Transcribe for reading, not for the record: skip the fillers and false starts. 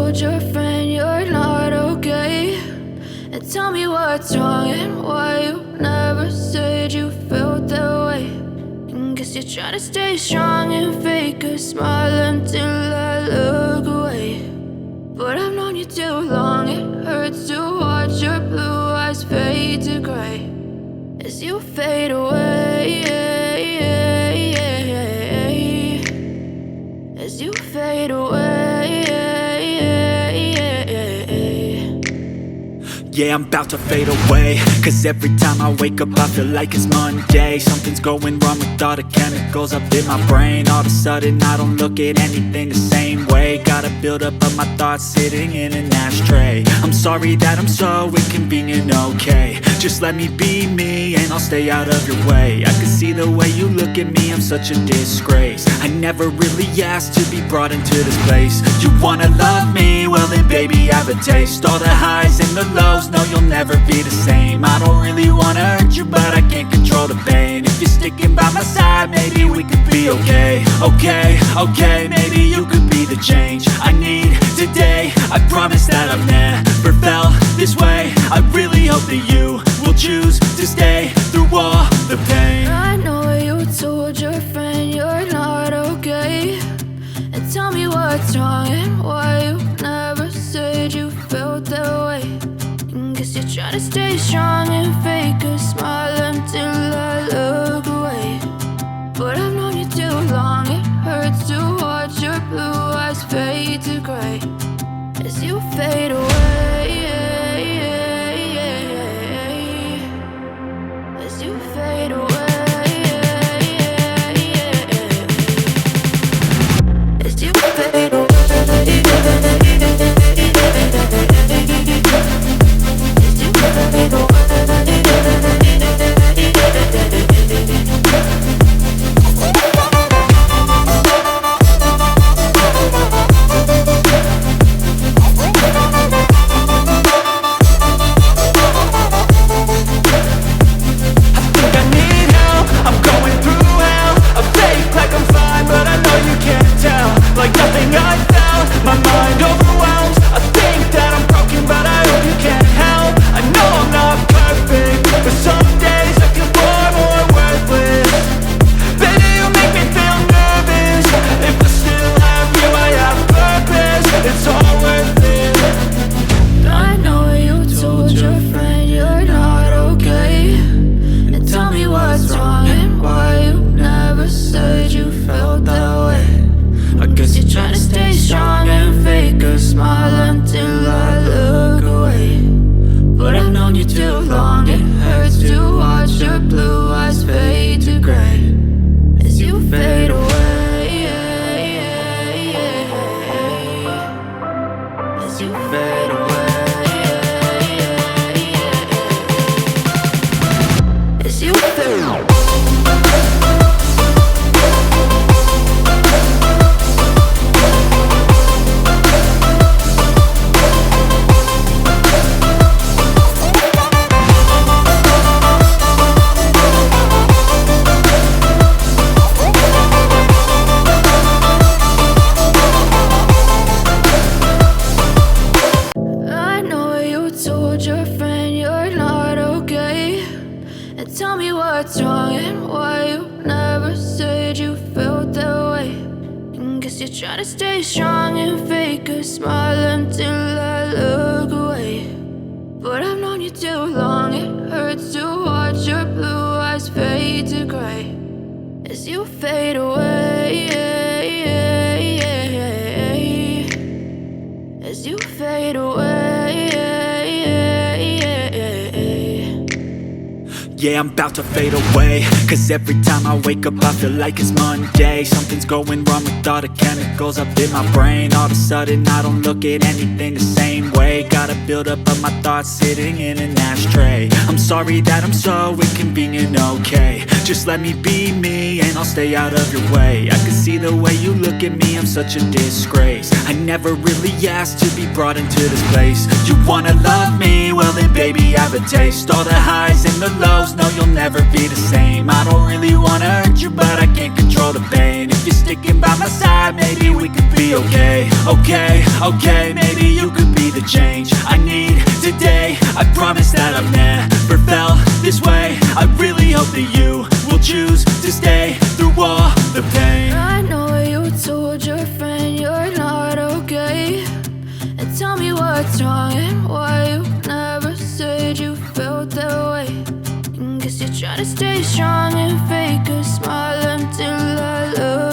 told your friend you're not okay? And tell me what's wrong and why you never said you felt that way. And guess you're trying to stay strong and fake a smile until I look away. But I've known you too long, it hurts to watch your blue eyes fade to gray as you fade away, as you fade away. Yeah, I'm about to fade away, cause every time I wake up I feel like it's Monday. Something's going wrong with all the chemicals up in my brain. All of a sudden I don't look at anything the same way. Got a buildup of my thoughts sitting in an ashtray. I'm sorry that I'm so inconvenient, okay? Just let me be me and I'll stay out of your way. I can see the way you look at me, I'm such a disgrace. I never really asked to be brought into this place. You wanna love me? Well then baby, have a taste. All the highs and the lows, no, you'll never be the same. I don't really wanna hurt you, but I can't control the pain. If you're sticking by my side, maybe we could be okay. Okay, maybe you could be the change I need today. I promise that I've never felt this way. I really hope that you will choose to stay through all the pain. I know you told your friend you're not okay. And tell me what's wrong and why you never said you felt that way. And guess you're trying to stay strong and fake a smile until I look away. But I've known you too long, it hurts to watch your blue eyes fade to gray as you fade away, as you fade away. As you fade away, as you fade away. Like nothing I found, my mind overwhelms. I think that I'm broken, but I hope you can't help. I know I'm not perfect, but some days I feel far more worthless. Baby, you make me feel nervous. If I still have you, I have purpose. It's all worth it. I know you told your friend you're not okay. And tell me what's wrong and why you never said you felt that way. I guess you're trying to stay strong and fake a smile until I look away. But I've known you too long, it hurts to watch your blue eyes fade to gray as you fade away, as you fade away, as you fade away. Tell me what's wrong and why you never said you felt that way. And guess you're trying to stay strong and fake a smile until I look away. But I've known you too long, it hurts to watch your blue eyes fade to gray as you fade away, as you fade away. Yeah, I'm about to fade away, cause every time I wake up I feel like it's Monday. Something's going wrong with all the chemicals up in my brain. All of a sudden I don't look at anything the same way. Got a buildup of my thoughts sitting in an ashtray. I'm sorry that I'm so inconvenient, okay? Just let me be me and I'll stay out of your way. I can see the way you look at me, I'm such a disgrace. I never really asked to be brought into this place. You wanna love me? Well then baby, have a taste. All the highs and the lows, no you'll never be the same. I don't really wanna hurt you, but I can't control the pain. If you're sticking by my side, maybe we could be okay. Okay, maybe you could be the change I need today. I promise that I've never felt this way. I really hope that you will choose to stay through all the pain. I know you told your friend you're not okay, and tell me what's wrong and why you never said you felt that way. Guess you're trying to stay strong and fake a smile until I love